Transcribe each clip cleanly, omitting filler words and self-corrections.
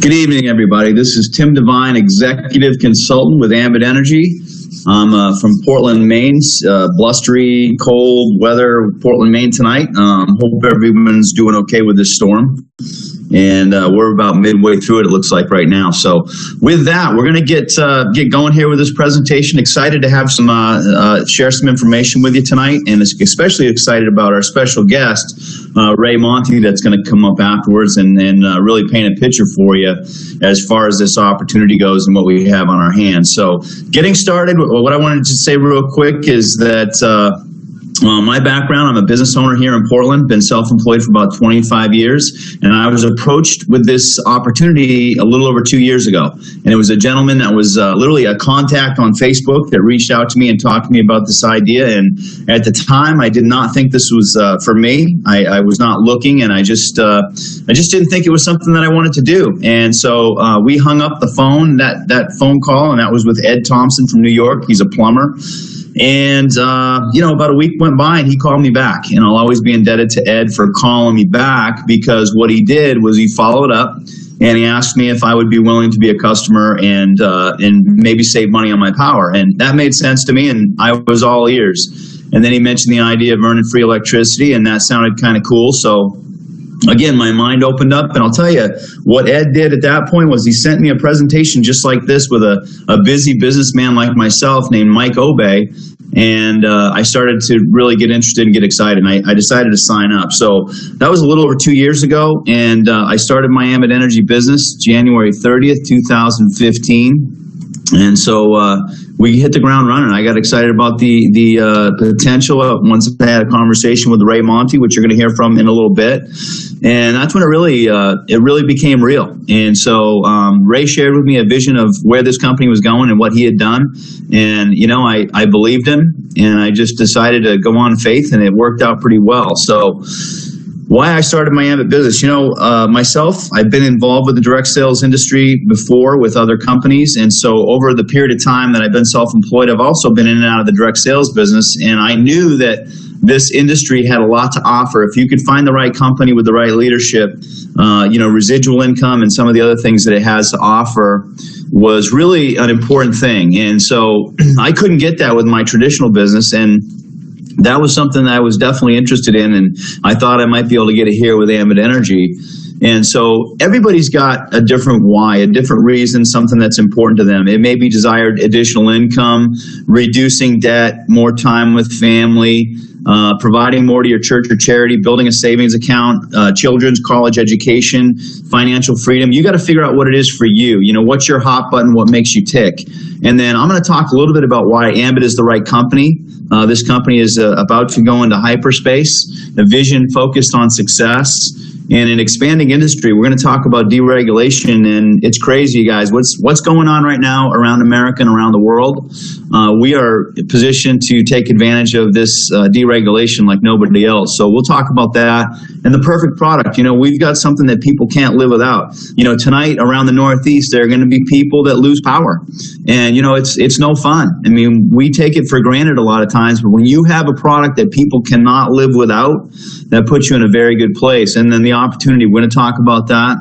Good evening, everybody. This is Tim Devine, Executive Consultant with Ambit Energy. I'm from Portland, Maine. Blustery, cold weather, Portland, Maine tonight. Hope everyone's doing okay with this storm. And we're about midway through it looks like right now. So with that, we're going to get going here with this presentation. Excited to have some share some information with you tonight, and especially excited about our special guest, Ray Monti, that's going to come up afterwards and really paint a picture for you as far as this opportunity goes and what we have on our hands. So getting started, what I wanted to say real quick is that my background, I'm a business owner here in Portland, been self-employed for about 25 years, and I was approached with this opportunity a little over 2 years ago. And it was a gentleman that was literally a contact on Facebook that reached out to me and talked to me about this idea. And at the time, I did not think this was for me. I was not looking, and I just didn't think it was something that I wanted to do. And so we hung up the phone, that phone call, and that was with Ed Thompson from New York. He's a plumber. And, about a week went by and he called me back, and I'll always be indebted to Ed for calling me back, because what he did was he followed up and he asked me if I would be willing to be a customer and maybe save money on my power. And that made sense to me, and I was all ears. And then he mentioned the idea of earning free electricity, and that sounded kind of cool. So again, my mind opened up, and I'll tell you what Ed did at that point was he sent me a presentation just like this with a busy businessman like myself named Mike Obey, and I started to really get interested and get excited, and I decided to sign up. So that was a little over 2 years ago, and I started my Ambit Energy business January 30th, 2015. And so we hit the ground running. I got excited about the potential once I had a conversation with Ray Monti, which you're going to hear from in a little bit. And that's when it really became real. And so Ray shared with me a vision of where this company was going and what he had done. And, I believed him, and I just decided to go on faith, and it worked out pretty well. So why I started my Ambit business, myself, I've been involved with the direct sales industry before with other companies. And so over the period of time that I've been self-employed, I've also been in and out of the direct sales business. And I knew that this industry had a lot to offer. If you could find the right company with the right leadership, residual income and some of the other things that it has to offer was really an important thing. And so I couldn't get that with my traditional business. And that was something that I was definitely interested in, and I thought I might be able to get it here with Ambit Energy. And so everybody's got a different why, a different reason, something that's important to them. It may be desired additional income, reducing debt, more time with family, providing more to your church or charity, building a savings account, children's college education, financial freedom. You got to figure out what it is for you. What's your hot button, what makes you tick. And then I'm going to talk a little bit about why Ambit is the right company. This company is about to go into hyperspace, a vision focused on success. In an expanding industry, we're going to talk about deregulation, and it's crazy, you guys. What's going on right now around America and around the world? We are positioned to take advantage of this deregulation like nobody else. So we'll talk about that. And the perfect product, we've got something that people can't live without. Tonight around the Northeast, there are going to be people that lose power. And, it's no fun. I mean, we take it for granted a lot of times, but when you have a product that people cannot live without, that puts you in a very good place. And then the opportunity, we're going to talk about that.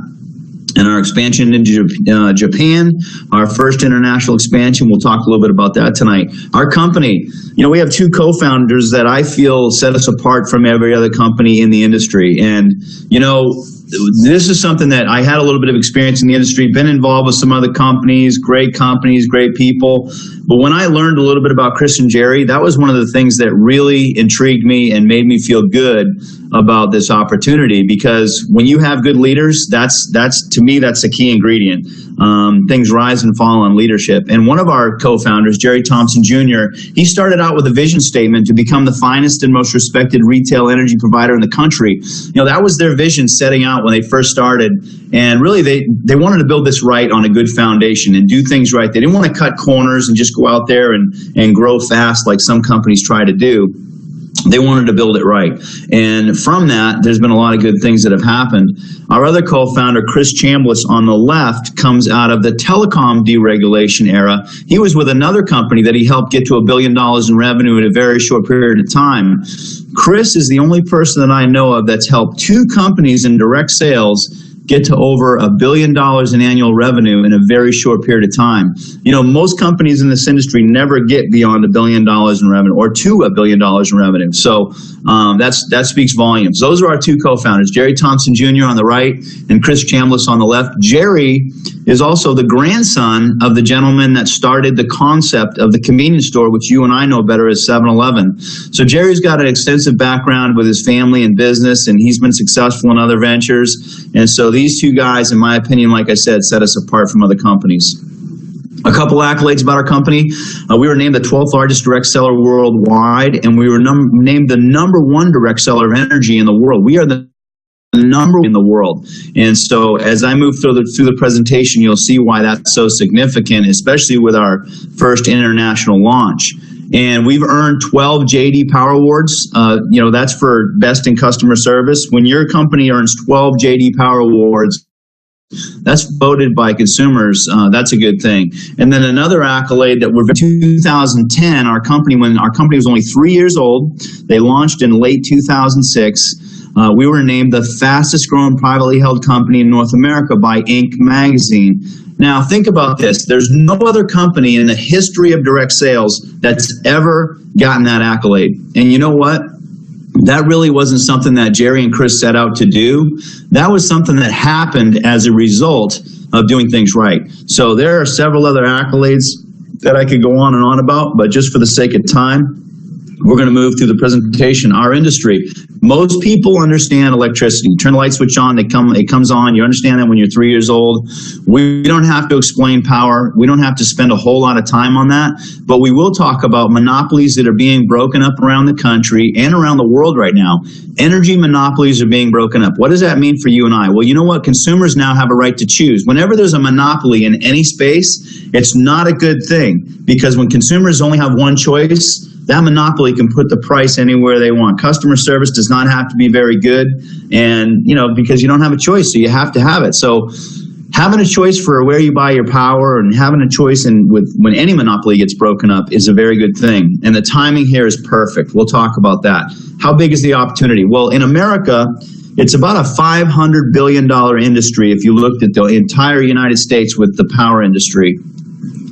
And our expansion into Japan, our first international expansion, we'll talk a little bit about that tonight. Our company, we have two co-founders that I feel set us apart from every other company in the industry. And, this is something that I had a little bit of experience in the industry, been involved with some other companies, great people. But when I learned a little bit about Chris and Jerry, that was one of the things that really intrigued me and made me feel good about this opportunity, because when you have good leaders, that's to me, that's a key ingredient. Things rise and fall on leadership. And one of our co-founders, Jerry Thompson Jr., he started out with a vision statement to become the finest and most respected retail energy provider in the country. That was their vision setting out when they first started. And really, they wanted to build this right on a good foundation and do things right. They didn't want to cut corners and just go out there and grow fast like some companies try to do. They wanted to build it right. And from that, there's been a lot of good things that have happened. Our other co-founder, Chris Chambliss, on the left, comes out of the telecom deregulation era. He was with another company that he helped get to $1 billion in revenue in a very short period of time. Chris is the only person that I know of that's helped two companies in direct sales get to over $1 billion in annual revenue in a very short period of time. You know, most companies in this industry never get beyond $1 billion in revenue or to $1 billion in revenue. So that speaks volumes. Those are our two co-founders, Jerry Thompson Jr. on the right and Chris Chambliss on the left. Jerry is also the grandson of the gentleman that started the concept of the convenience store, which you and I know better as 7-Eleven. So Jerry's got an extensive background with his family and business, and he's been successful in other ventures. And so these two guys, in my opinion, like I said, set us apart from other companies. A couple accolades about our company. We were named the 12th largest direct seller worldwide, and we were named the #1 direct seller of energy in the world. We are the number in the world. And so as I move through the presentation, you'll see why that's so significant, especially with our first international launch. And we've earned 12 JD Power Awards. You know, that's for best in customer service. When your company earns 12 JD Power Awards, that's voted by consumers. That's a good thing. And then another accolade that we're in 2010, when our company was only 3 years old, they launched in late 2006. We were named the fastest growing privately held company in North America by Inc. magazine. Now, think about this. There's no other company in the history of direct sales that's ever gotten that accolade. And you know what? That really wasn't something that Jerry and Chris set out to do. That was something that happened as a result of doing things right. So there are several other accolades that I could go on and on about, but just for the sake of time, we're going to move through the presentation. Our industry. Most people understand electricity. Turn the light switch on, it comes on. You understand that when you're 3 years old. We don't have to explain power. We don't have to spend a whole lot of time on that. But we will talk about monopolies that are being broken up around the country and around the world right now. Energy monopolies are being broken up. What does that mean for you and I? Well, you know what? Consumers now have a right to choose. Whenever there's a monopoly in any space, it's not a good thing, because when consumers only have one choice, that monopoly can put the price anywhere they want. Customer service does not have to be very good, and because you don't have a choice, so you have to have it. So having a choice for where you buy your power and having a choice when any monopoly gets broken up is a very good thing. And the timing here is perfect. We'll talk about that. How big is the opportunity? Well, in America, it's about a $500 billion industry if you looked at the entire United States with the power industry.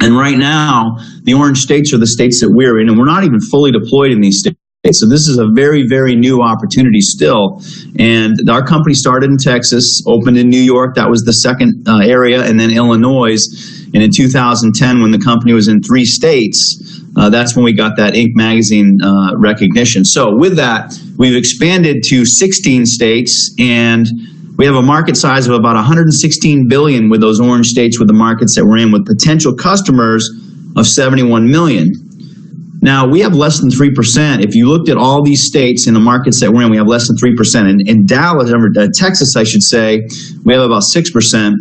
And right now, the orange states are the states that we're in, and we're not even fully deployed in these states. So this is a very, very new opportunity still. And our company started in Texas, opened in New York. That was the second area, and then Illinois. And in 2010, when the company was in 3 states, that's when we got that Inc. magazine recognition. So with that, we've expanded to 16 states, and we have a market size of about 116 billion with those orange states, with the markets that we're in, with potential customers of 71 million. Now, we have less than 3%. If you looked at all these states in the markets that we're in, we have less than 3%. In Dallas, Texas, I should say, we have about 6%.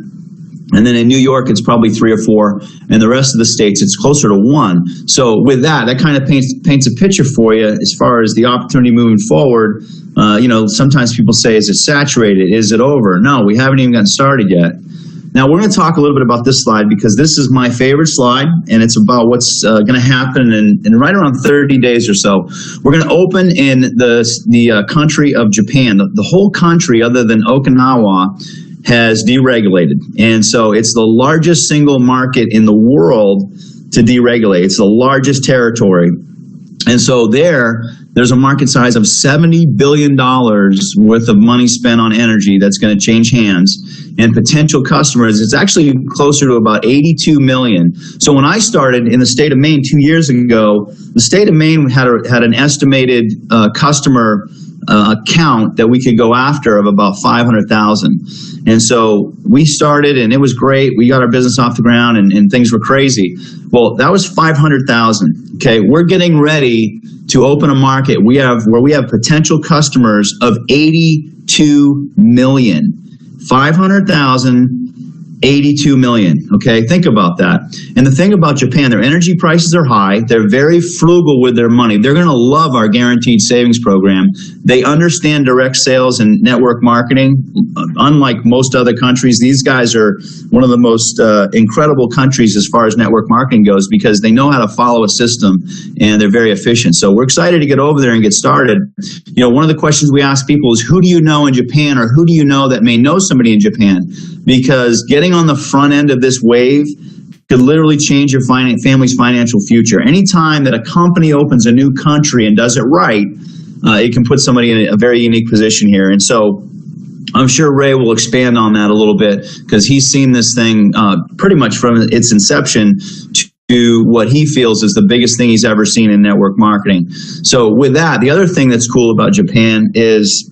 And then in New York, it's probably 3 or 4. And the rest of the states, it's closer to 1. So with that kind of paints a picture for you as far as the opportunity moving forward. Sometimes people say, is it saturated? Is it over? No, we haven't even gotten started yet. Now, we're going to talk a little bit about this slide, because this is my favorite slide, and it's about what's going to happen in right around 30 days or so. We're going to open in the country of Japan. The whole country, other than Okinawa, has deregulated. And so it's the largest single market in the world to deregulate. It's the largest territory. And so there's a market size of $70 billion worth of money spent on energy that's going to change hands. And potential customers, it's actually closer to about 82 million. So when I started in the state of Maine 2 years ago, the state of Maine had an estimated customer account that we could go after of about 500,000. And so we started, and it was great. We got our business off the ground, and things were crazy. Well, that was 500,000. Okay, we're getting ready to open a market where we have potential customers of 82 million. 500,000 82 million. Okay, think about that. And the thing about Japan, their energy prices are high. They're very frugal with their money. They're going to love our guaranteed savings program. They understand direct sales and network marketing. Unlike most other countries, these guys are one of the most incredible countries as far as network marketing goes, because they know how to follow a system and they're very efficient. So we're excited to get over there and get started. You know, one of the questions we ask people is, who do you know in Japan, or who do you know that may know somebody in Japan? Because getting on the front end of this wave could literally change your family's financial future. Anytime that a company opens a new country and does it right, it can put somebody in a very unique position here. And so I'm sure Ray will expand on that a little bit, because he's seen this thing pretty much from its inception to what he feels is the biggest thing he's ever seen in network marketing. So with that, the other thing that's cool about Japan is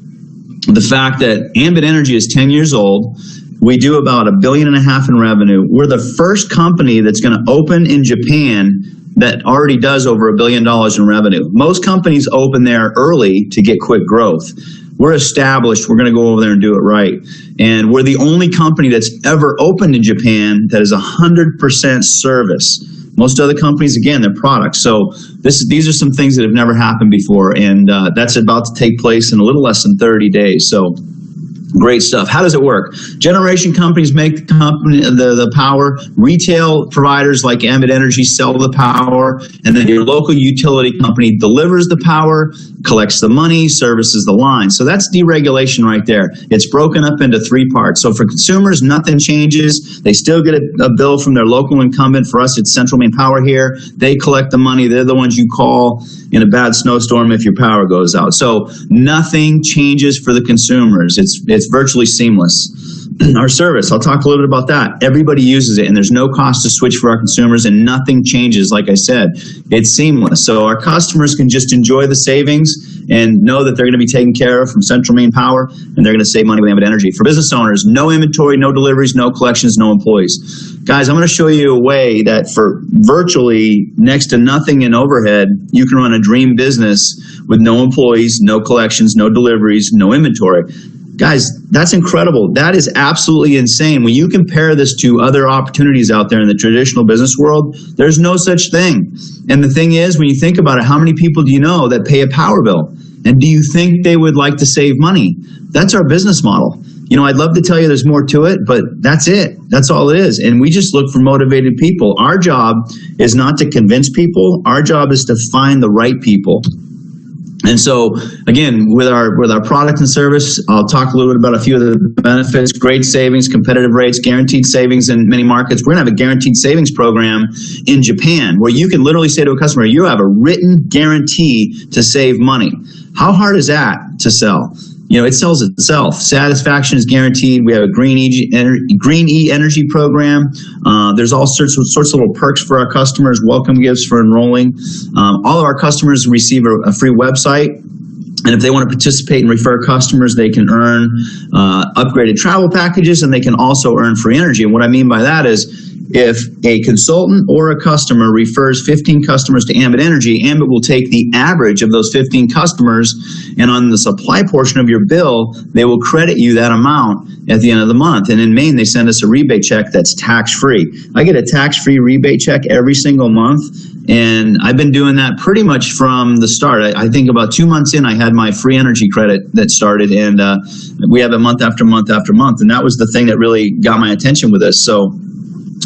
the fact that Ambit Energy is 10 years old. We do about $1.5 billion in revenue. We're the first company that's going to open in Japan that already does over $1 billion in revenue. Most companies open there early to get quick growth. We're established. We're going to go over there and do it right. And we're the only company that's ever opened in Japan that is 100% service. Most other companies, again, they're products. So these are some things that have never happened before, and that's about to take place in a little less than 30 days. So great stuff. How does it work? Generation companies make the power. Retail providers like Ambit Energy sell the power, and then your local utility company delivers the power, collects the money, services the line. So that's deregulation right there. It's broken up into three parts. So for consumers, nothing changes. They still get a bill from their local incumbent. For us, it's Central Main Power here. They collect the money. They're the ones you call in a bad snowstorm if your power goes out. So nothing changes for the consumers. It's virtually seamless. Our service, I'll talk a little bit about that. Everybody uses it, and there's no cost to switch for our consumers, and nothing changes. Like I said, it's seamless. So our customers can just enjoy the savings and know that they're going to be taken care of from Central Main Power, and they're going to save money with Ambit Energy. For business owners, no inventory, no deliveries, no collections, no employees. Guys, I'm going to show you a way that for virtually next to nothing in overhead, you can run a dream business with no employees, no collections, no deliveries, no inventory. Guys, that's incredible. That is absolutely insane. When you compare this to other opportunities out there in the traditional business world, there's no such thing. And the thing is, when you think about it, how many people do you know that pay a power bill? And do you think they would like to save money? That's our business model. You know, I'd love to tell you there's more to it, but that's it. That's all it is. And we just look for motivated people. Our job is not to convince people. Our job is to find the right people. And so, again, with our product and service, I'll talk a little bit about a few of the benefits: great savings, competitive rates, guaranteed savings in many markets. We're going to have a guaranteed savings program in Japan where you can literally say to a customer, you have a written guarantee to save money. How hard is that to sell? You know, it sells itself. Satisfaction is guaranteed. We have a Green E Energy program. There's all sorts of little perks for our customers, welcome gifts for enrolling. All of our customers receive a free website. And if they want to participate and refer customers, they can earn upgraded travel packages, and they can also earn free energy. And what I mean by that is, if a consultant or a customer refers 15 customers to Ambit Energy, Ambit will take the average of those 15 customers, and on the supply portion of your bill, they will credit you that amount at the end of the month. And in Maine, they send us a rebate check that's tax-free. I get a tax-free rebate check every single month, and I've been doing that pretty much from the start. I think about 2 months in, I had my free energy credit that started, and we have it month after month after month, and that was the thing that really got my attention with this. So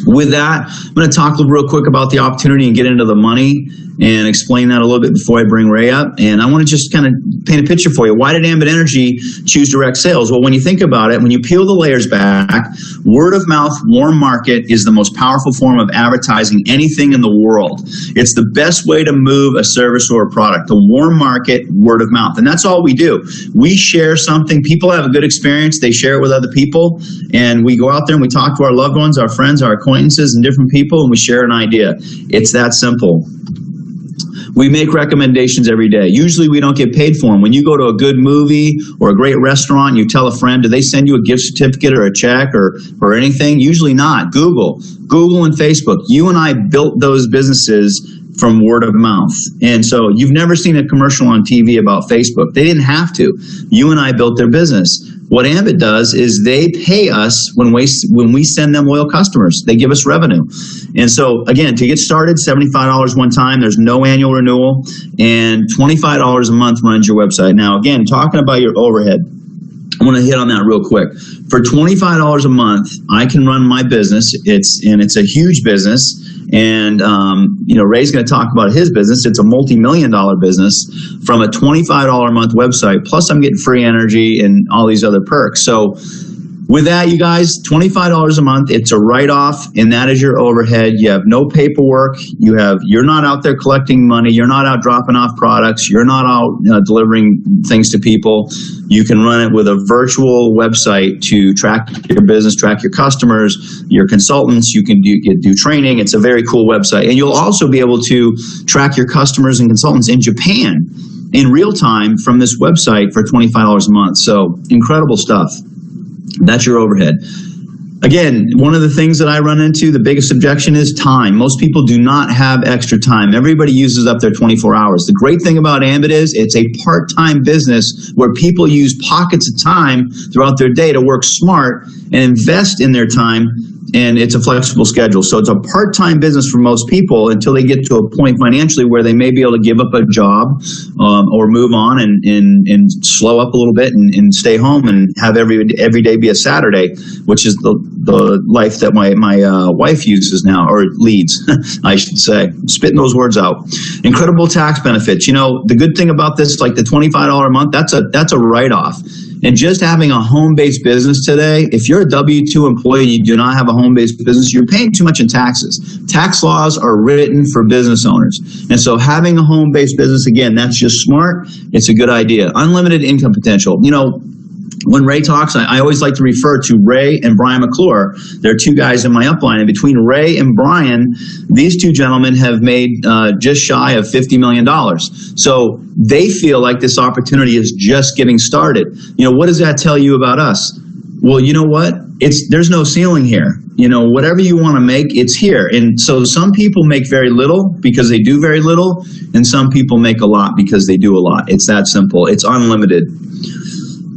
with that, I'm going to talk real quick about the opportunity and get into the money and explain that a little bit before I bring Ray up. And I want to just kind of paint a picture for you. Why did Ambit Energy choose direct sales? Well, when you think about it, when you peel the layers back, word of mouth, warm market is the most powerful form of advertising anything in the world. It's the best way to move a service or a product, the warm market, word of mouth. And that's all we do. We share something. People have a good experience. They share it with other people. And we go out there and we talk to our loved ones, our friends, our acquaintances, and different people, and we share an idea. It's that simple. We make recommendations every day. Usually we don't get paid for them. When you go to a good movie or a great restaurant, you tell a friend, do they send you a gift certificate or a check or anything? Usually not. Google and Facebook. You and I built those businesses from word of mouth. And so you've never seen a commercial on TV about Facebook. They didn't have to. You and I built their business. What Ambit does is they pay us when we send them loyal customers. They give us revenue. And so, again, to get started, $75 one time. There's no annual renewal. And $25 a month runs your website. Now, again, talking about your overhead, I want to hit on that real quick. For $25 a month, I can run my business. It's a huge business. And, Ray's going to talk about his business. It's a multi-million-dollar business from a $25 a month website. Plus, I'm getting free energy and all these other perks. So with that, you guys, $25 a month, it's a write-off, and that is your overhead. You have no paperwork. You're not out there collecting money. You're not out dropping off products. You're not out delivering things to people. You can run it with a virtual website to track your business, track your customers, your consultants. You can do training. It's a very cool website. And you'll also be able to track your customers and consultants in Japan in real time from this website for $25 a month. So incredible stuff. That's your overhead. Again, one of the things that I run into, the biggest objection is time. Most people do not have extra time. Everybody uses up their 24 hours. The great thing about Ambit is it's a part-time business where people use pockets of time throughout their day to work smart and invest in their time. And it's a flexible schedule. So it's a part-time business for most people until they get to a point financially where they may be able to give up a job or move on and slow up a little bit and stay home and have every day be a Saturday, which is the life that my wife uses now, or leads, I should say. Spitting those words out. Incredible tax benefits. The good thing about this, like the $25 a month, that's a write-off. And just having a home-based business today, if you're a W-2 employee and you do not have a home-based business, you're paying too much in taxes. Tax laws are written for business owners. And so having a home-based business, again, that's just smart. It's a good idea. Unlimited income potential. When Ray talks, I always like to refer to Ray and Brian McClure. They're two guys in my upline. And between Ray and Brian, these two gentlemen have made just shy of $50 million. So they feel like this opportunity is just getting started. What does that tell you about us? Well, you know what? There's no ceiling here. Whatever you want to make, it's here. And so some people make very little because they do very little, and some people make a lot because they do a lot. It's that simple. It's unlimited.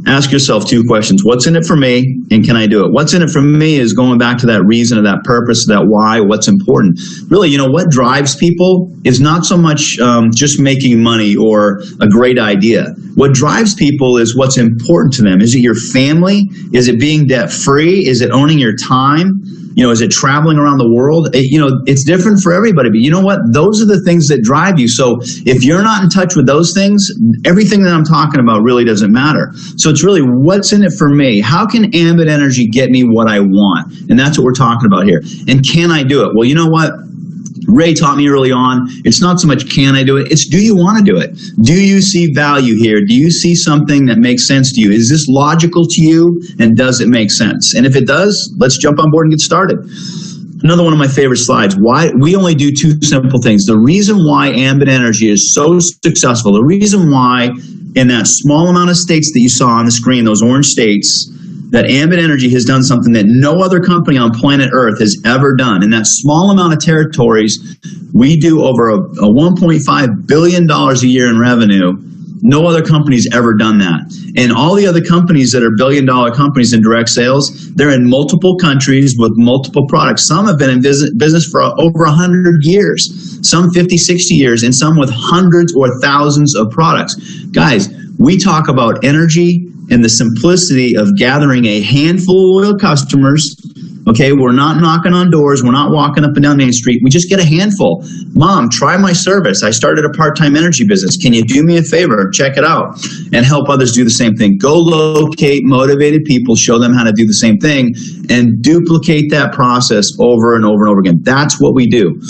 Ask yourself two questions. What's in it for me, and can I do it? What's in it for me is going back to that reason, or that purpose, that why, what's important. Really, what drives people is not so much just making money or a great idea. What drives people is what's important to them. Is it your family? Is it being debt-free? Is it owning your time? Is it traveling around the world? It's different for everybody, but you know what? Those are the things that drive you. So if you're not in touch with those things, everything that I'm talking about really doesn't matter. So it's really, what's in it for me? How can Ambit Energy get me what I want? And that's what we're talking about here. And can I do it? Well, you know what? Ray taught me early on, it's not so much can I do it, it's do you want to do it? Do you see value here? Do you see something that makes sense to you? Is this logical to you, and does it make sense? And if it does, let's jump on board and get started. Another one of my favorite slides. Why we only do two simple things. The reason why Ambit Energy is so successful, the reason why in that small amount of states that you saw on the screen, those orange states, that Ambit Energy has done something that no other company on planet Earth has ever done. In that small amount of territories, we do over a $1.5 billion a year in revenue. No other company's ever done that. And all the other companies that are billion-dollar companies in direct sales, they're in multiple countries with multiple products. Some have been in business for over 100 years, some 50, 60 years, and some with hundreds or thousands of products. Guys, we talk about energy and the simplicity of gathering a handful of loyal customers. Okay, we're not knocking on doors. We're not walking up and down Main Street. We just get a handful. Mom, try my service. I started a part-time energy business. Can you do me a favor? Check it out and help others do the same thing. Go locate motivated people, show them how to do the same thing, and duplicate that process over and over and over again. That's what we do.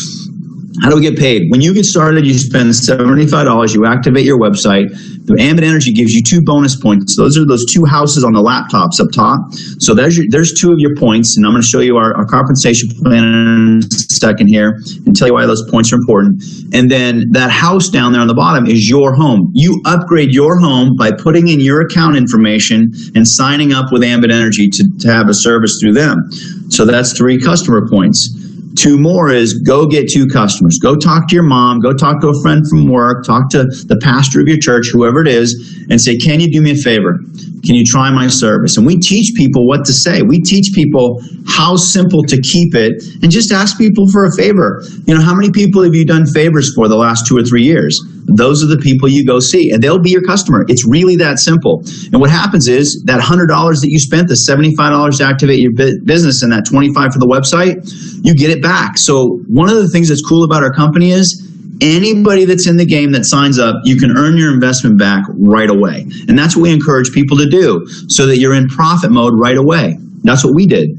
How do we get paid? When you get started, you spend $75. You activate your website. The Ambit Energy gives you 2 bonus points. Those are those 2 houses on the laptops up top. So there's 2 of your points, and I'm going to show you our compensation plan in a second here and tell you why those points are important. And then that house down there on the bottom is your home. You upgrade your home by putting in your account information and signing up with Ambit Energy to have a service through them. So that's 3 customer points. Two more is go get 2 customers. Go talk to your mom, go talk to a friend from work, talk to the pastor of your church, whoever it is, and say, can you do me a favor? Can you try my service? And we teach people what to say. We teach people how simple to keep it, and just ask people for a favor. How many people have you done favors for the last 2 or 3 years? Those are the people you go see, and they'll be your customer. It's really that simple. And what happens is that $100 that you spent, the $75 to activate your business, and that $25 for the website, you get it back. So one of the things that's cool about our company is anybody that's in the game that signs up, you can earn your investment back right away. And that's what we encourage people to do, so that you're in profit mode right away. That's what we did.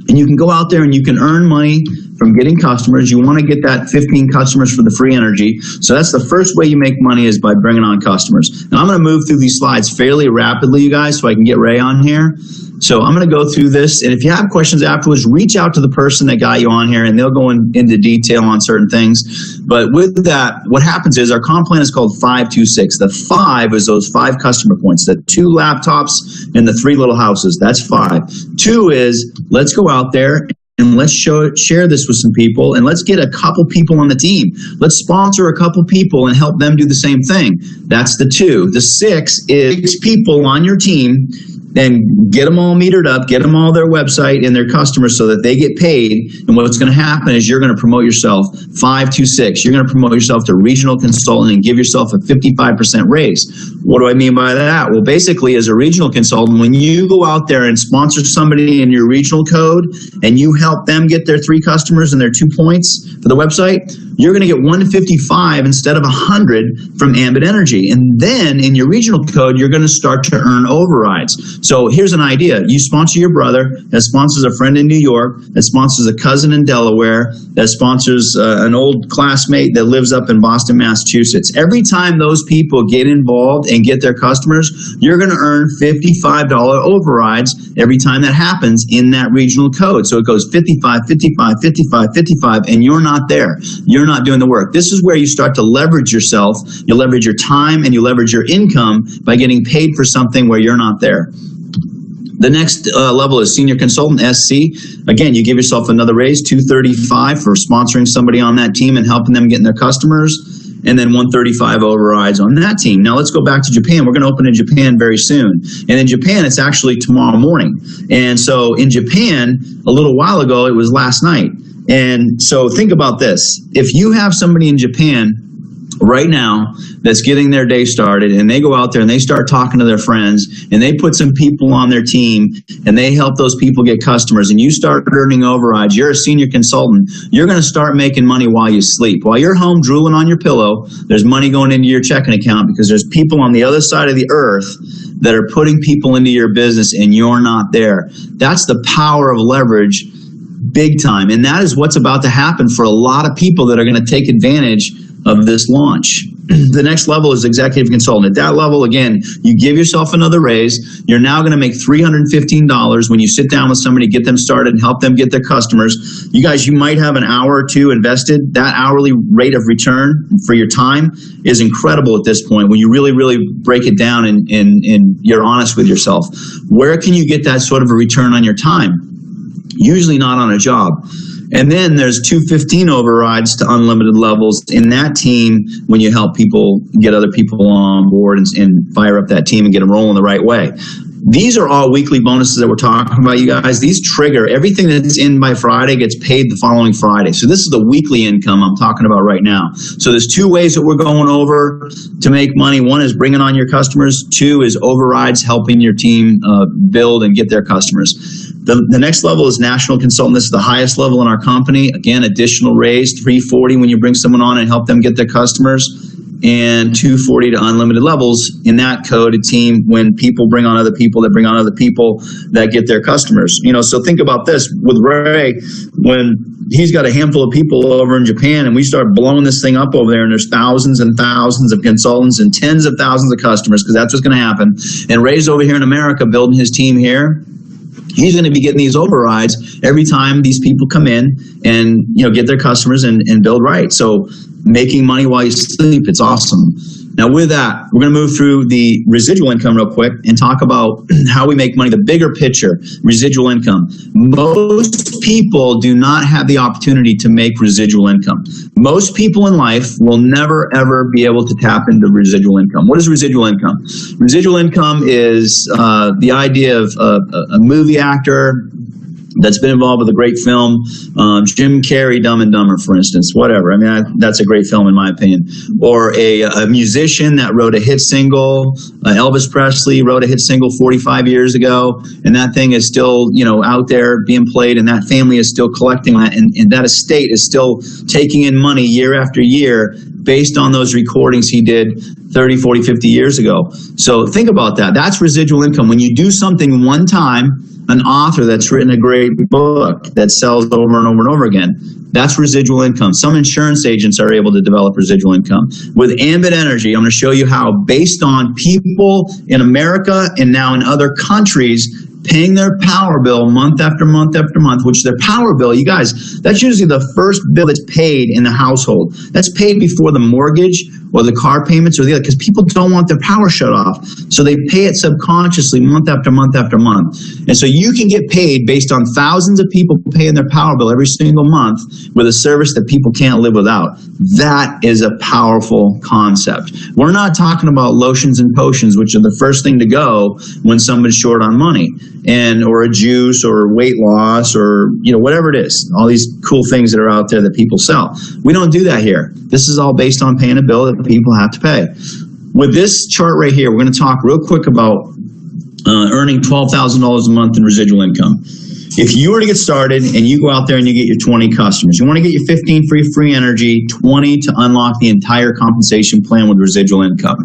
And you can go out there and you can earn money from getting customers. You want to get that 15 customers for the free energy. So that's the first way you make money, is by bringing on customers. And I'm going to move through these slides fairly rapidly, you guys, so I can get Ray on here. So I'm going to go through this, and if you have questions afterwards, reach out to the person that got you on here, and they'll go into detail on certain things. But with that, what happens is our comp plan is called 526. The 5 is those 5 customer points, the 2 laptops and the 3 little houses. That's 5. 2 is let's go out there and let's share this with some people, and let's get a couple people on the team. Let's sponsor a couple people and help them do the same thing. That's the 2. The 6 is 6 people on your team, and get them all metered up, get them all their website and their customers so that they get paid. And what's going to happen is you're going to promote yourself 526. You're going to promote yourself to regional consultant and give yourself a 55% raise. What do I mean by that? Well, basically, as a regional consultant, when you go out there and sponsor somebody in your regional code and you help them get their 3 customers and their 2 points for the website, you're going to get 155 instead of 100 from Ambit Energy. And then in your regional code, you're going to start to earn overrides. So here's an idea. You sponsor your brother, that sponsors a friend in New York, that sponsors a cousin in Delaware, that sponsors an old classmate that lives up in Boston, Massachusetts. Every time those people get involved and get their customers, you're going to earn $55 overrides every time that happens in that regional code. So it goes 55, 55, 55, 55, and you're not there. You're not doing the work. This is where you start to leverage yourself. You leverage your time and you leverage your income by getting paid for something where you're not there. The next level is senior consultant, SC. Again, you give yourself another raise, 235 for sponsoring somebody on that team and helping them get their customers, and then 135 overrides on that team. Now let's go back to Japan. We're going to open in Japan very soon. And in Japan, it's actually tomorrow morning. And so in Japan, a little while ago, it was last night. And so think about this. If you have somebody in Japan right now that's getting their day started, and they go out there and they start talking to their friends, and they put some people on their team and they help those people get customers, and you start earning overrides, you're a senior consultant, you're going to start making money while you sleep. While you're home drooling on your pillow, there's money going into your checking account, because there's people on the other side of the earth that are putting people into your business and you're not there. That's the power of leverage, big time. And that is what's about to happen for a lot of people that are going to take advantage of this launch. The next level is executive consultant. At that level, again, you give yourself another raise. You're now going to make $315 when you sit down with somebody, get them started, and help them get their customers. You guys, you might have an hour or 2 invested. That hourly rate of return for your time is incredible at this point when you really, really break it down and you're honest with yourself. Where can you get that sort of a return on your time? Usually not on a job. And then there's 215 overrides to unlimited levels in that team when you help people get other people on board and fire up that team and get them rolling the right way. These are all weekly bonuses that we're talking about, you guys. These trigger everything that's in by Friday gets paid the following Friday. So this is the weekly income I'm talking about right now. So there's 2 ways that we're going over to make money. 1 is bringing on your customers. 2 is overrides, helping your team build and get their customers. The next level is national consultant. This is the highest level in our company. Again, additional raise, $340 when you bring someone on and help them get their customers, and $240 to unlimited levels in that code, a team when people bring on other people that bring on other people that get their customers. So think about this with Ray, when he's got a handful of people over in Japan and we start blowing this thing up over there, and there's thousands and thousands of consultants and tens of thousands of customers, because that's what's going to happen. And Ray's over here in America building his team here. He's going to be getting these overrides every time these people come in and get their customers and build right. So making money while you sleep, it's awesome. Now, with that, we're going to move through the residual income real quick and talk about how we make money, the bigger picture, residual income. Most people do not have the opportunity to make residual income. Most people in life will never, ever be able to tap into residual income. What is residual income? Residual income is the idea of a movie actor that's been involved with a great film, Jim Carrey, Dumb and Dumber, for instance, whatever. I mean, that's a great film in my opinion. Or a musician that wrote a hit single. Elvis Presley wrote a hit single 45 years ago, and that thing is still, out there being played, and that family is still collecting that, and that estate is still taking in money year after year based on those recordings he did 30, 40, 50 years ago. So think about that. That's residual income. When you do something one time, an author that's written a great book that sells over and over and over again, that's residual income. Some insurance agents are able to develop residual income. With Ambit Energy, I'm going to show you how, based on people in America and now in other countries paying their power bill month after month after month, which their power bill, you guys, that's usually the first bill that's paid in the household. That's paid before the mortgage or the car payments or the other, because people don't want their power shut off. So they pay it subconsciously month after month after month. And so you can get paid based on thousands of people paying their power bill every single month with a service that people can't live without. That is a powerful concept. We're not talking about lotions and potions, which are the first thing to go when somebody's short on money, or a juice or weight loss or whatever it is, all these cool things that are out there that people sell. We don't do that here. This is all based on paying a bill that people have to pay. With this chart right here, we're going to talk real quick about earning $12,000 a month in residual income. If you were to get started and you go out there and you get your 20 customers, you want to get your 15 free energy, 20 to unlock the entire compensation plan with residual income.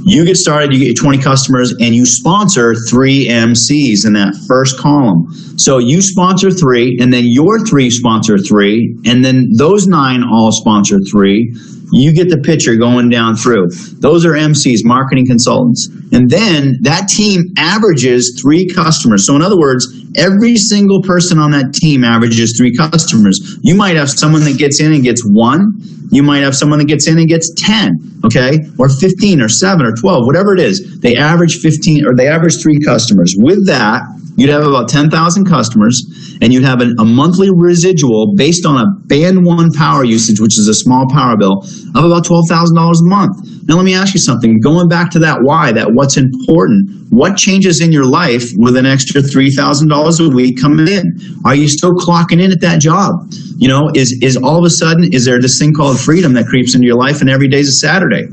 You get started, you get your 20 customers, and you sponsor 3 MCs in that first column. So you sponsor 3, and then your 3 sponsor 3, and then those 9 all sponsor 3. You get the picture going down through. Those are MCs, marketing consultants. And then that team averages 3 customers. So in other words, every single person on that team averages 3 customers. You might have someone that gets in and gets 1. You might have someone that gets in and gets 10, okay? Or 15 or 7 or 12, whatever it is. They average 15, or they average 3 customers. With that, you'd have about 10,000 customers, and you'd have a monthly residual based on a band 1 power usage, which is a small power bill, of about $12,000 a month. Now, let me ask you something. Going back to that why, that what's important, what changes in your life with an extra $3,000 a week coming in? Are you still clocking in at that job? Is all of a sudden, is there this thing called freedom that creeps into your life and every day's a Saturday?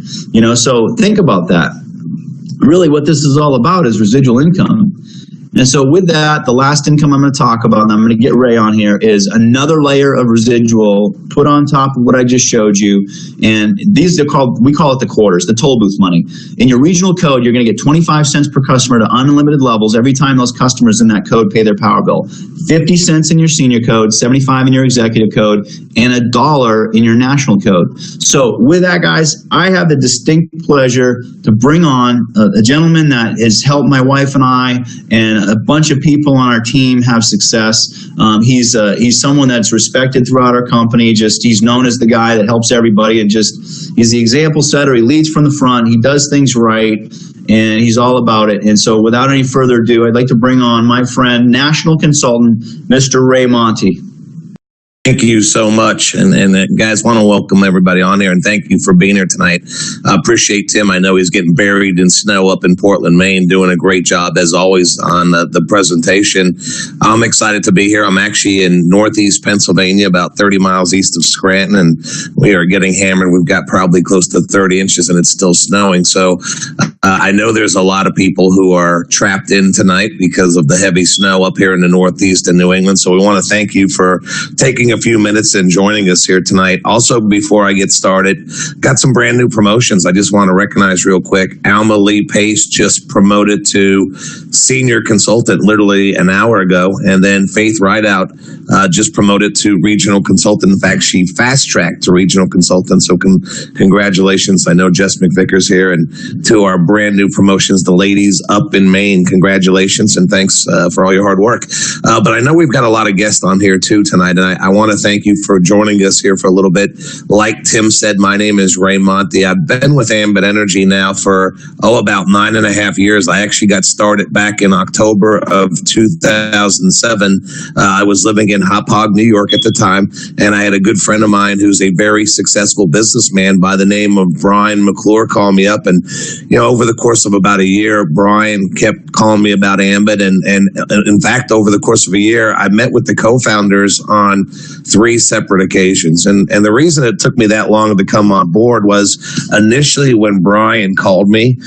So think about that. Really, what this is all about is residual income. And so with that, the last income I'm going to talk about, and I'm going to get Ray on here, is another layer of residual put on top of what I just showed you. And these are we call it the quarters, the toll booth money. In your regional code, you're going to get 25 cents per customer to unlimited levels every time those customers in that code pay their power bill. 50 cents in your senior code, 75 in your executive code, and $1 in your national code. So with that, guys, I have the distinct pleasure to bring on a gentleman that has helped my wife and I and a bunch of people on our team have success. He's someone that's respected throughout our company. He's known as the guy that helps everybody, and he's the example setter. He leads from the front. He does things right, and he's all about it. And so without any further ado, I'd like to bring on my friend, national consultant, Mr. Ray Monti. Thank you so much. And guys, want to welcome everybody on here and thank you for being here tonight. I appreciate Tim. I know he's getting buried in snow up in Portland, Maine, doing a great job as always on the presentation. I'm excited to be here. I'm actually in Northeast Pennsylvania, about 30 miles east of Scranton, and we are getting hammered. We've got probably close to 30 inches and it's still snowing. So I know there's a lot of people who are trapped in tonight because of the heavy snow up here in the Northeast and New England. So we want to thank you for taking a few minutes and joining us here tonight. Also, before I get started, got some brand new promotions I just want to recognize real quick. Alma Lee Pace just promoted to senior consultant literally an hour ago, and then Faith Rideout just promoted to regional consultant. In fact, she fast-tracked to regional consultant, so congratulations. I know Jess McVicker's here, and to our brand new promotions, the ladies up in Maine. Congratulations and thanks for all your hard work. But I know we've got a lot of guests on here too tonight, and I want to thank you for joining us here for a little bit. Like Tim said, my name is Ray Monti. I've been with Ambit Energy now for, about 9.5 years. I actually got started back in October of 2007. I was living in Hauppauge, New York at the time, and I had a good friend of mine who's a very successful businessman by the name of Brian McClure call me up. And, over the course of about a year, Brian kept calling me about Ambit. And in fact, over the course of a year, I met with the co-founders on 3 separate occasions. And the reason it took me that long to come on board was initially when Brian called me,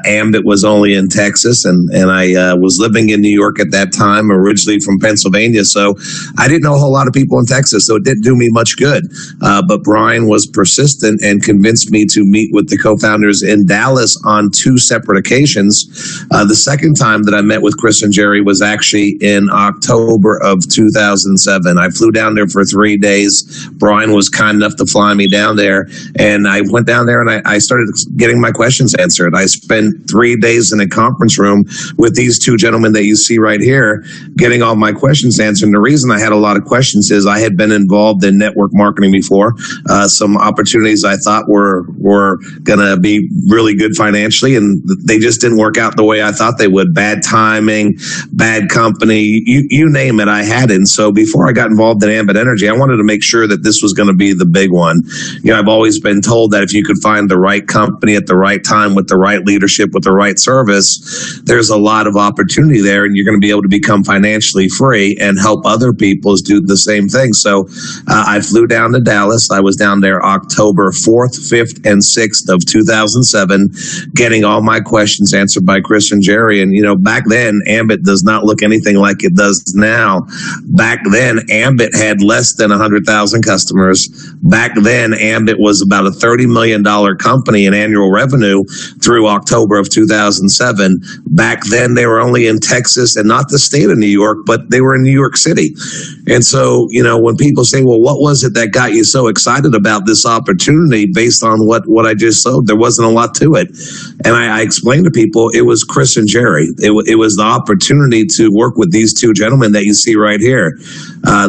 Ambit was only in Texas, and I was living in New York at that time, originally from Pennsylvania. So I didn't know a whole lot of people in Texas, so it didn't do me much good. But Brian was persistent and convinced me to meet with the co-founders in Dallas on 2 separate occasions. The second time that I met with Chris and Jerry was actually in October of 2007. I flew down there for 3 days. Brian was kind enough to fly me down there, and I went down there and I started getting my questions answered. I spent 3 days in a conference room with these 2 gentlemen that you see right here, getting all my questions answered. And the reason I had a lot of questions is I had been involved in network marketing before. Some opportunities I thought were going to be really good financially, and they just didn't work out the way I thought they would. Bad timing, bad company, you name it, I had it. And so before I got involved in Ambit Energy, I wanted to make sure that this was going to be the big one. I've always been told that if you could find the right company at the right time with the right leadership, with the right service, there's a lot of opportunity there, and you're going to be able to become financially free and help other people do the same thing. So I flew down to Dallas. I was down there October 4th, 5th, and 6th of 2007, getting all my questions answered by Chris and Jerry. And, back then, Ambit does not look anything like it does now. Back then, Ambit had less than 100,000 customers. Back then, Ambit was about a $30 million company in annual revenue through October of 2007. Back then, they were only in Texas and not the state of New York, but they were in New York City. And so, when people say, well, what was it that got you so excited about this opportunity based on what I just sold? There wasn't a lot to it. And I explained to people, it was Chris and Jerry. It was the opportunity to work with these 2 gentlemen that you see right here.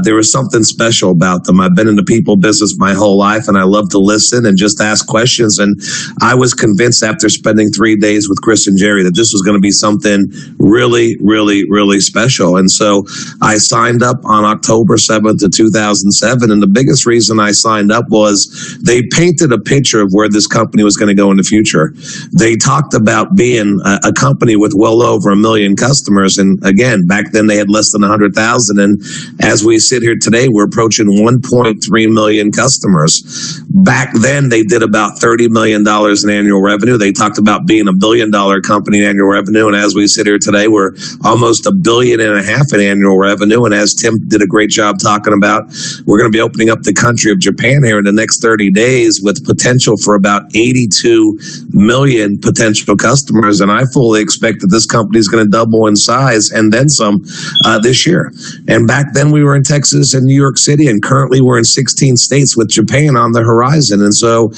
There was something special about them. I've been in the people business my whole life, and I love to listen and just ask questions. And I was convinced after spending 3 days with Chris and Jerry that this was going to be something really, really, really special. And so I signed up on October 7th of 2007. And the biggest reason I signed up was they painted a picture of where this company was going to go in the future. They talked about being a company with well over 1 million customers. And again, back then they had less than 100,000. And as we sit here today, we're approaching 1.3 million customers. Back then, they did about $30 million in annual revenue. They talked about being $1 billion company in annual revenue. And as we sit here today, we're almost $1.5 billion in annual revenue. And as Tim did a great job talking about, we're going to be opening up the country of Japan here in the next 30 days with potential for about 82 million potential customers. And I fully expect that this company is going to double in size and then some this year. And back then we were in Texas and New York City, and currently we're in 16 states with Japan on the horizon. And so,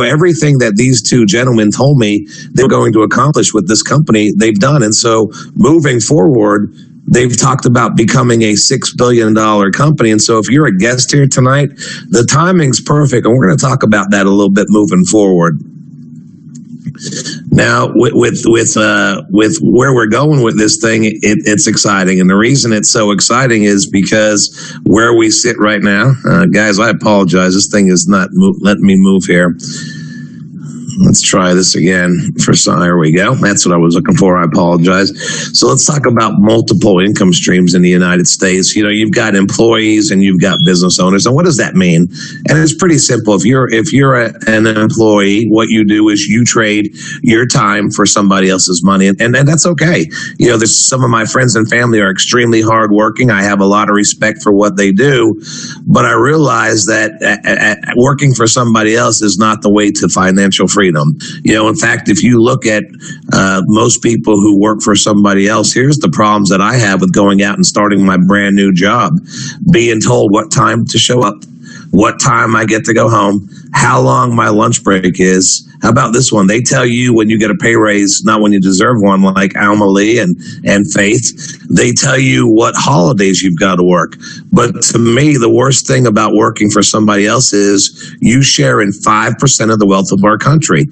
everything that these 2 gentlemen told me they're going to accomplish with this company, they've done. And so moving forward, they've talked about becoming a $6 billion company. And so if you're a guest here tonight, the timing's perfect. And we're going to talk about that a little bit moving forward. Now, with where we're going with this thing, it's exciting. And the reason it's so exciting is because where we sit right now, guys, I apologize. This thing is not letting me move here. Let's try this again. There we go. That's what I was looking for. I apologize. So let's talk about multiple income streams in the United States. You've got employees and you've got business owners. And what does that mean? And it's pretty simple. If you're an employee, what you do is you trade your time for somebody else's money. And that's okay. There's some of my friends and family are extremely hardworking. I have a lot of respect for what they do. But I realize that working for somebody else is not the way to financial freedom. In fact, if you look at most people who work for somebody else, here's the problems that I have with going out and starting my brand new job. Being told what time to show up, what time I get to go home, how long my lunch break is. How about this one? They tell you when you get a pay raise, not when you deserve one, like Alma Lee and Faith. They tell you what holidays you've got to work. But to me, the worst thing about working for somebody else is you share in 5% of the wealth of our country.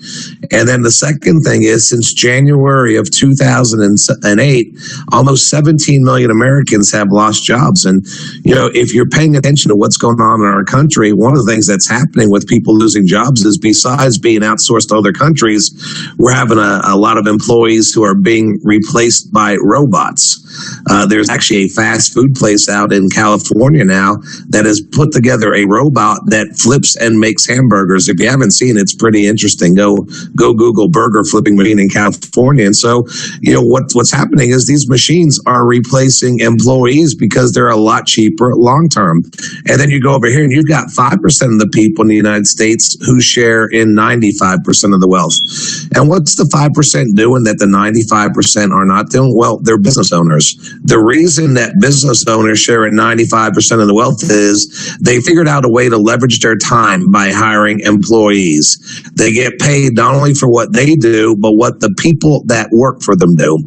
And then the second thing is, since January of 2008, almost 17 million Americans have lost jobs. And, you know, if you're paying attention to what's going on in our country, one of the things that's happening with people losing jobs is, besides being outsourced to other countries, we're having a lot of employees who are being replaced by robots. There's actually a fast food place out in California now that has put together a robot that flips and makes hamburgers. If you haven't seen it, it's pretty interesting. Go Google burger flipping machine in California. And so, you know, what's happening is these machines are replacing employees because they're a lot cheaper long term. And then you go over here and you've got 5% of the people in the United States who share in 95% of the wealth. And what's the 5% doing that the 95% are not doing? Well, they're business owners. The reason that business owners share in 95% of the wealth is they figured out a way to leverage their time by hiring employees. They get paid not only for what they do, but what the people that work for them do.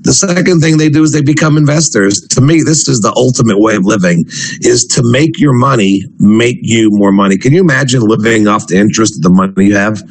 The second thing they do is they become investors. To me, this is the ultimate way of living, is to make your money make you more money. Can you imagine living off the interest of the money you have?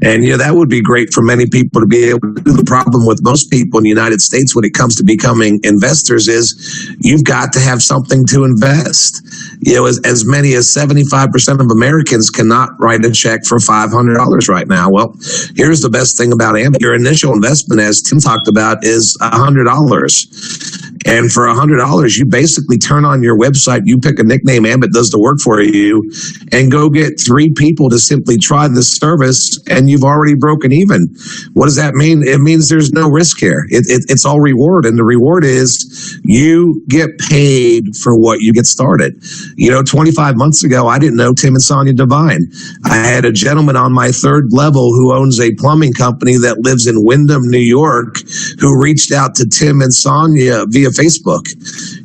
And, you know, that would be great for many people to be able to do. The problem with most people in the United States when it comes to becoming investors is you've got to have something to invest. You know, as many as 75% of Americans cannot write a check for $500 right now. Well, here's the best thing about Ambit. Your initial investment, as Tim talked about, is $100. And for $100, you basically turn on your website, you pick a nickname, Ambit does the work for you, and go get 3 people to simply try this service, and you've already broken even. What does that mean? It means there's no risk here. It's all reward, and the reward is you get paid for what you get started. You know, 25 months ago, I didn't know Tim and Sonia Devine. I had a gentleman on my 3rd level who owns a plumbing company that lives in Windham, New York, who reached out to Tim and Sonia via Facebook.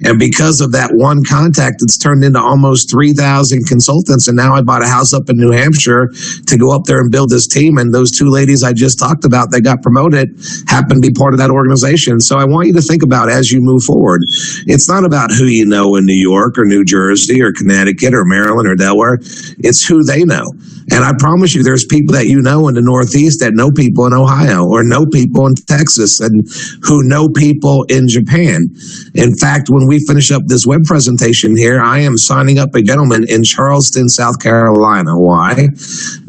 And because of that one contact, it's turned into almost 3,000 consultants. And now I bought a house up in New Hampshire to go up there and build this team. And those 2 ladies I just talked about that got promoted happen to be part of that organization. So I want you to think about, as you move forward, it's not about who you know in New York or New Jersey or Connecticut or Maryland or Delaware. It's who they know. And I promise you, there's people that you know in the Northeast that know people in Ohio or know people in Texas and who know people in Japan. In fact, when we finish up this web presentation here, I am signing up a gentleman in Charleston, South Carolina. Why?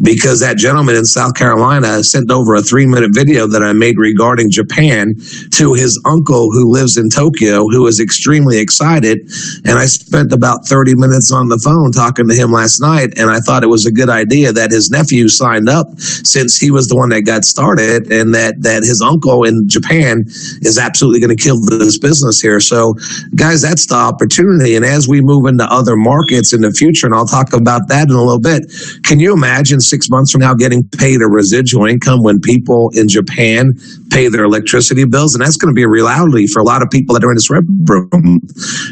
Because that gentleman in South Carolina sent over a 3-minute video that I made regarding Japan to his uncle who lives in Tokyo, who is extremely excited. And I spent about 30 minutes on the phone talking to him last night, and I thought it was a good idea that his nephew signed up, since he was the one that got started, and that his uncle in Japan is absolutely going to kill this business here. So, guys, that's the opportunity. And as we move into other markets in the future, and I'll talk about that in a little bit, can you imagine 6 months from now getting paid a residual income when people in Japan pay their electricity bills? And that's going to be a reality for a lot of people that are in this room.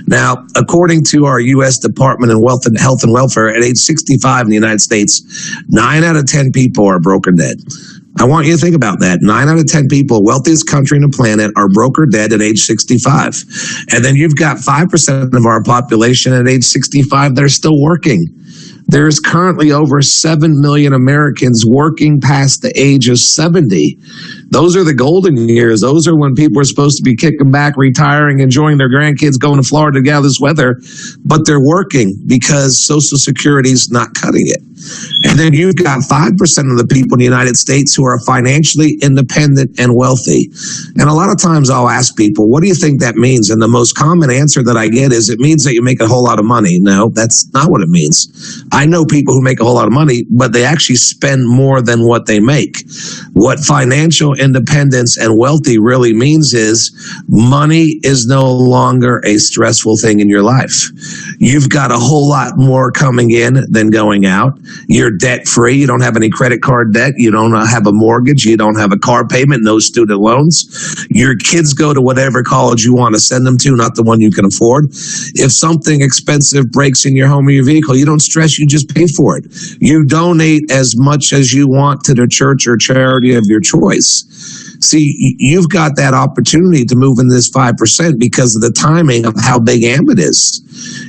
Now, according to our U.S. Department of Health and Welfare, at age 65 in the United States, 9 out of 10 people are broke or dead. I want you to think about that. 9 out of 10 people, wealthiest country on the planet, are broke or dead at age 65. And then you've got 5% of our population at age 65 that are still working. There's currently over 7 million Americans working past the age of 70. Those are the golden years. Those are when people are supposed to be kicking back, retiring, enjoying their grandkids, going to Florida to get out of this weather. But they're working because Social Security is not cutting it. And then you've got 5% of the people in the United States who are financially independent and wealthy. And a lot of times I'll ask people, what do you think that means? And the most common answer that I get is, it means that you make a whole lot of money. No, that's not what it means. I know people who make a whole lot of money, but they actually spend more than what they make. What financial independence and wealthy really means is money is no longer a stressful thing in your life. You've got a whole lot more coming in than going out. You're debt free. You don't have any credit card debt. You don't have a mortgage. You don't have a car payment, no student loans. Your kids go to whatever college you want to send them to, not the one you can afford. If something expensive breaks in your home or your vehicle, you don't stress, you just pay for it. You donate as much as you want to the church or charity of your choice. See, you've got that opportunity to move in this 5% because of the timing of how big Ambit is.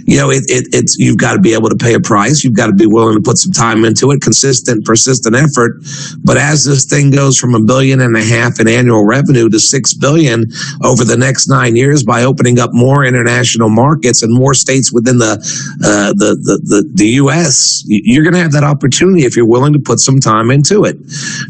You know, it's you've got to be able to pay a price. You've got to be willing to put some time into it, consistent, persistent effort. But as this thing goes from $1.5 billion in annual revenue to $6 billion over the next 9 years by opening up more international markets and more states within the U.S., you're going to have that opportunity if you're willing to put some time into it.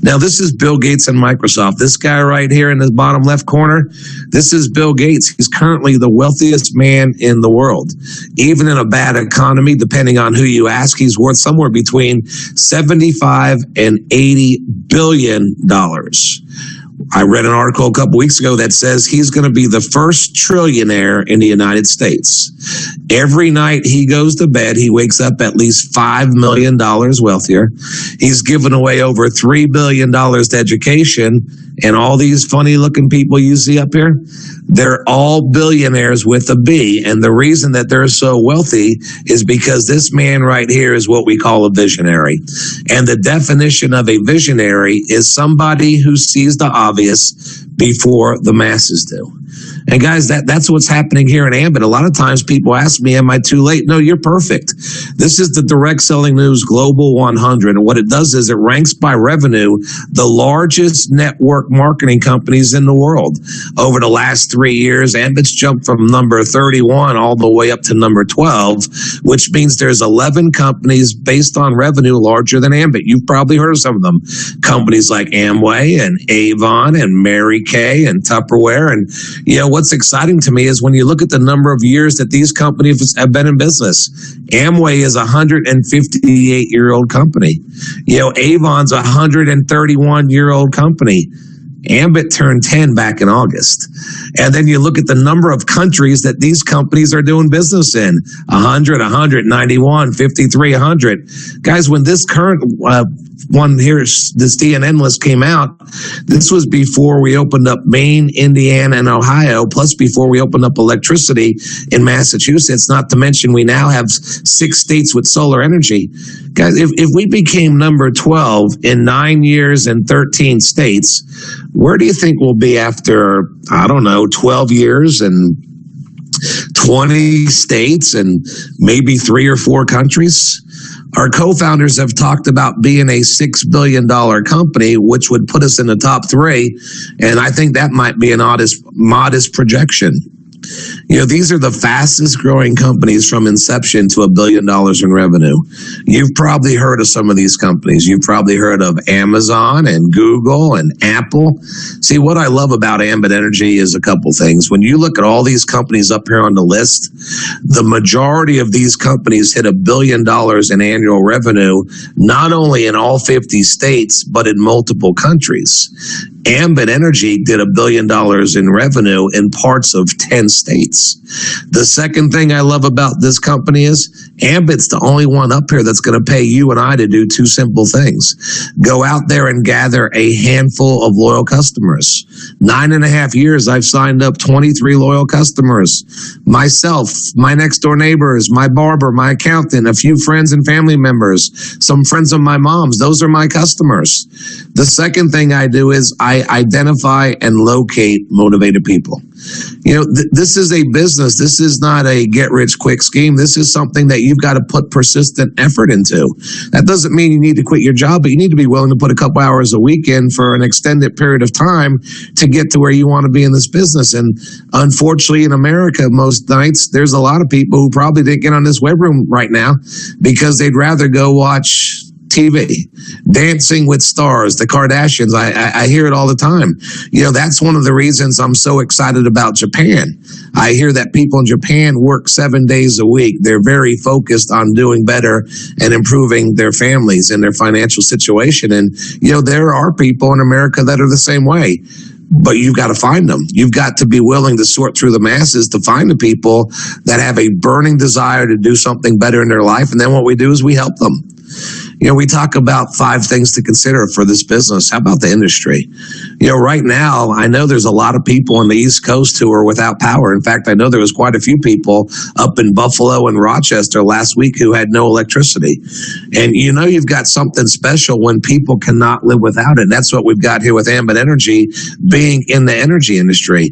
Now, this is Bill Gates and Microsoft. This guy right here in the bottom left corner, this is Bill Gates. He's currently the wealthiest man in the world. Even in a bad economy, depending on who you ask, he's worth somewhere between $75 and $80 billion. I read an article a couple weeks ago that says he's going to be the first trillionaire in the United States. Every night he goes to bed, he wakes up at least $5 million wealthier. He's given away over $3 billion to education. And all these funny looking people you see up here, they're all billionaires with a B. And the reason that they're so wealthy is because this man right here is what we call a visionary. And the definition of a visionary is somebody who sees the obvious before the masses do. And guys, that's what's happening here in Ambit. A lot of times people ask me, am I too late? No, you're perfect. This is the Direct Selling News Global 100. And what it does is it ranks by revenue the largest network marketing companies in the world. Over the last 3 years, Ambit's jumped from number 31 all the way up to number 12, which means there's 11 companies based on revenue larger than Ambit. You've probably heard of some of them. Companies like Amway and Avon and Mary Kay and Tupperware. And, you know, what's exciting to me is when you look at the number of years that these companies have been in business. Amway is a 158-year-old company. You know, Avon's a 131-year-old company. Ambit turned 10 back in August. And then you look at the number of countries that these companies are doing business in. 100, 191, 53, 100. Guys, when this current one here, this DNN list came out, this was before we opened up Maine, Indiana, and Ohio, plus before we opened up electricity in Massachusetts, not to mention we now have 6 states with solar energy. Guys, if we became number 12 in 9 years and 13 states, where do you think we'll be after, I don't know, 12 years and 20 states and maybe 3 or 4 countries? Our co-founders have talked about being a $6 billion company, which would put us in the top 3. And I think that might be an modest projection. You know, these are the fastest growing companies from inception to $1 billion in revenue. You've probably heard of some of these companies. You've probably heard of Amazon and Google and Apple. See, what I love about Ambit Energy is a couple things. When you look at all these companies up here on the list, the majority of these companies hit $1 billion in annual revenue, not only in all 50 states, but in multiple countries. Ambit Energy did $1 billion in revenue in parts of 10 states. The second thing I love about this company is Ambit's the only one up here that's going to pay you and I to do 2 simple things. Go out there and gather a handful of loyal customers. 9.5 years, I've signed up 23 loyal customers. Myself, my next door neighbors, my barber, my accountant, a few friends and family members, some friends of my mom's. Those are my customers. The second thing I do is I identify and locate motivated people. You know, this is a business. This is not a get-rich-quick scheme. This is something that you've got to put persistent effort into. That doesn't mean you need to quit your job, but you need to be willing to put a couple hours a week in for an extended period of time to get to where you want to be in this business. And unfortunately, in America, most nights, there's a lot of people who probably didn't get on this web room right now because they'd rather go watch TV, Dancing with Stars, the Kardashians. I hear it all the time. That's one of the reasons I'm so excited about Japan. I hear that people in Japan work 7 days a week. They're very focused on doing better and improving their families and their financial situation. And, there are people in America that are the same way. But you've got to find them. You've got to be willing to sort through the masses to find the people that have a burning desire to do something better in their life. And then what we do is we help them. We talk about 5 things to consider for this business. How about the industry? Right now, I know there's a lot of people on the East Coast who are without power. In fact, I know there was quite a few people up in Buffalo and Rochester last week who had no electricity. And you've got something special when people cannot live without it. That's what we've got here with Ambit Energy, being in the energy industry.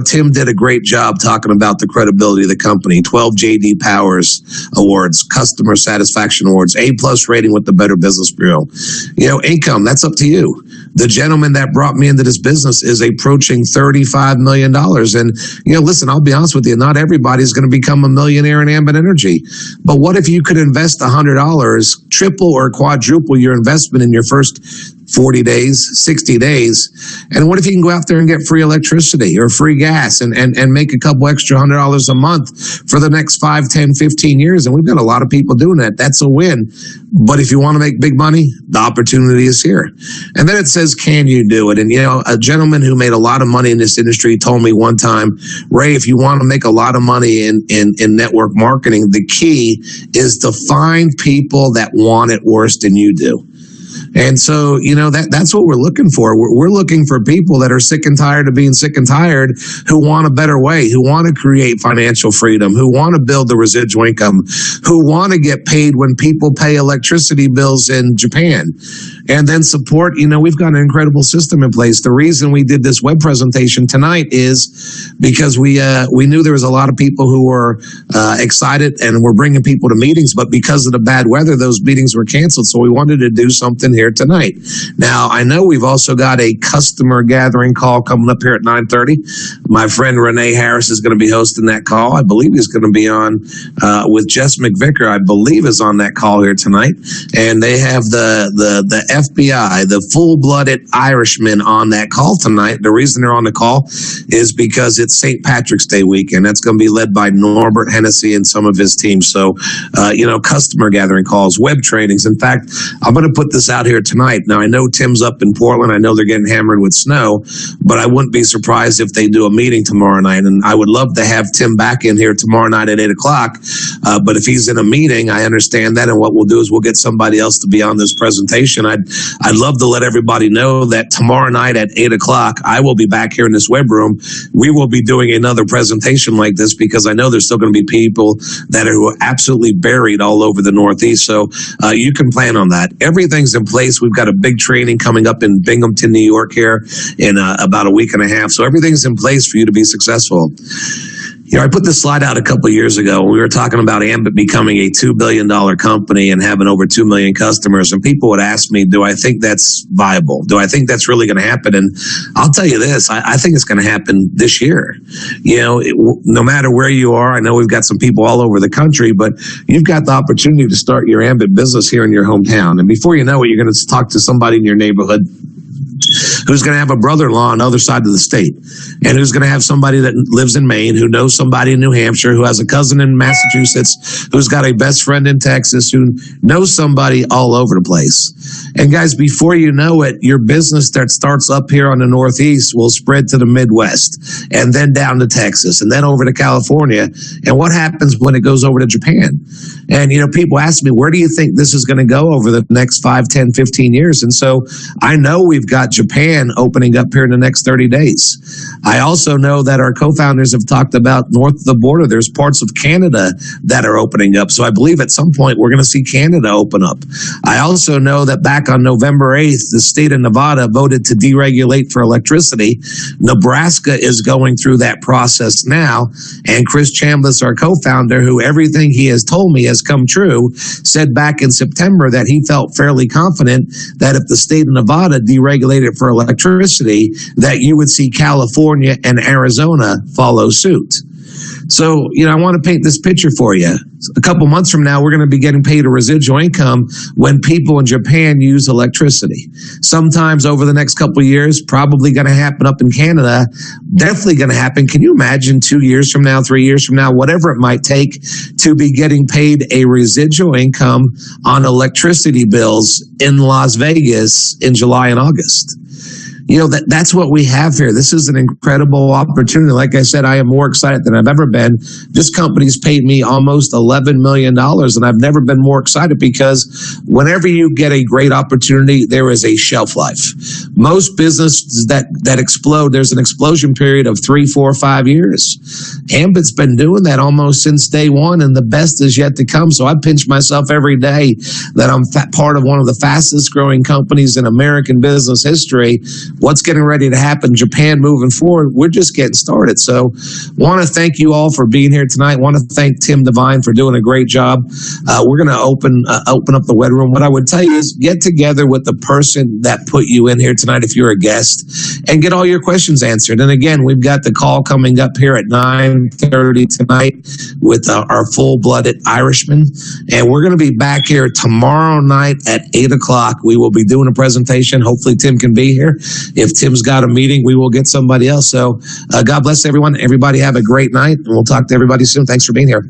Tim did a great job talking about the credibility of the company. 12 J.D. Powers Awards, Customer Satisfaction Awards, A+ rating with the Better Business Bureau. Income, that's up to you. The gentleman that brought me into this business is approaching $35 million. And, listen, I'll be honest with you, not everybody's going to become a millionaire in Ambit Energy. But what if you could invest $100, triple or quadruple your investment in your first 40 days, 60 days. And what if you can go out there and get free electricity or free gas and make a couple extra $100 a month for the next 5, 10, 15 years? And we've got a lot of people doing that. That's a win. But if you want to make big money, the opportunity is here. And then it says, can you do it? And, a gentleman who made a lot of money in this industry told me one time, Ray, if you want to make a lot of money in network marketing, the key is to find people that want it worse than you do. And so, that's what we're looking for. We're looking for people that are sick and tired of being sick and tired, who want a better way, who want to create financial freedom, who want to build the residual income, who want to get paid when people pay electricity bills in Japan. And then support, we've got an incredible system in place. The reason we did this web presentation tonight is because we knew there was a lot of people who were excited and were bringing people to meetings, but because of the bad weather, those meetings were canceled. So we wanted to do something here tonight. Now, I know we've also got a customer gathering call coming up here at 9:30. My friend Renee Harris is going to be hosting that call. I believe he's going to be on with Jess McVicker, I believe, is on that call here tonight. And they have the FBI, the full-blooded Irishmen, on that call tonight. The reason they're on the call is because it's St. Patrick's Day weekend. That's going to be led by Norbert Hennessy and some of his team. So, customer gathering calls, web trainings. In fact, I'm going to put this out here tonight. Now, I know Tim's up in Portland. I know they're getting hammered with snow, but I wouldn't be surprised if they do a meeting tomorrow night. And I would love to have Tim back in here tomorrow night at 8 o'clock. But if he's in a meeting, I understand that. And what we'll do is we'll get somebody else to be on this presentation. I'd love to let everybody know that tomorrow night at 8 o'clock, I will be back here in this web room. We will be doing another presentation like this because I know there's still going to be people that are absolutely buried all over the Northeast. So you can plan on that. Everything's in place. We've got a big training coming up in Binghamton, New York here in about a week and a half. So everything's in place for you to be successful. I put this slide out a couple of years ago. We were talking about Ambit becoming a $2 billion company and having over 2 million customers. And people would ask me, do I think that's viable? Do I think that's really going to happen? And I'll tell you this, I think it's going to happen this year. No matter where you are, I know we've got some people all over the country, but you've got the opportunity to start your Ambit business here in your hometown. And before you know it, you're going to talk to somebody in your neighborhood who's going to have a brother-in-law on the other side of the state, and who's going to have somebody that lives in Maine, who knows somebody in New Hampshire, who has a cousin in Massachusetts, who's got a best friend in Texas, who knows somebody all over the place. And guys, before you know it, your business that starts up here on the Northeast will spread to the Midwest, and then down to Texas, and then over to California. And what happens when it goes over to Japan? And, people ask me, where do you think this is going to go over the next 5, 10, 15 years? And so I know we've got Japan opening up here in the next 30 days. I also know that our co-founders have talked about north of the border, there's parts of Canada that are opening up. So I believe at some point we're going to see Canada open up. I also know that back on November 8th, the state of Nevada voted to deregulate for electricity. Nebraska is going through that process now. And Chris Chambliss, our co-founder, who everything he has told me has come true, said back in September that he felt fairly confident that if the state of Nevada deregulated for electricity, that you would see California and Arizona follow suit. So, I want to paint this picture for you. a couple months from now, we're going to be getting paid a residual income when people in Japan use electricity. Sometimes over the next couple of years, probably going to happen up in Canada, definitely going to happen. Can you imagine 2 years from now, 3 years from now, whatever it might take to be getting paid a residual income on electricity bills in Las Vegas in July and August? You know, that's what we have here. This is an incredible opportunity. Like I said, I am more excited than I've ever been. This company's paid me almost $11 million, and I've never been more excited because whenever you get a great opportunity, there is a shelf life. Most businesses that explode, there's an explosion period of 3, 4, 5 years. Ambit's been doing that almost since day one, and the best is yet to come. So I pinch myself every day that I'm part of one of the fastest growing companies in American business history. What's getting ready to happen, Japan moving forward, we're just getting started. So want to thank you all for being here tonight. Want to thank Tim Devine for doing a great job. We're going to open up the wed room. What I would tell you is get together with the person that put you in here tonight if you're a guest and get all your questions answered. And again, we've got the call coming up here at 9:30 tonight with our full-blooded Irishman. And we're going to be back here tomorrow night at 8 o'clock. We will be doing a presentation. Hopefully Tim can be here. If Tim's got a meeting, we will get somebody else. So God bless everyone. Everybody have a great night, and we'll talk to everybody soon. Thanks for being here.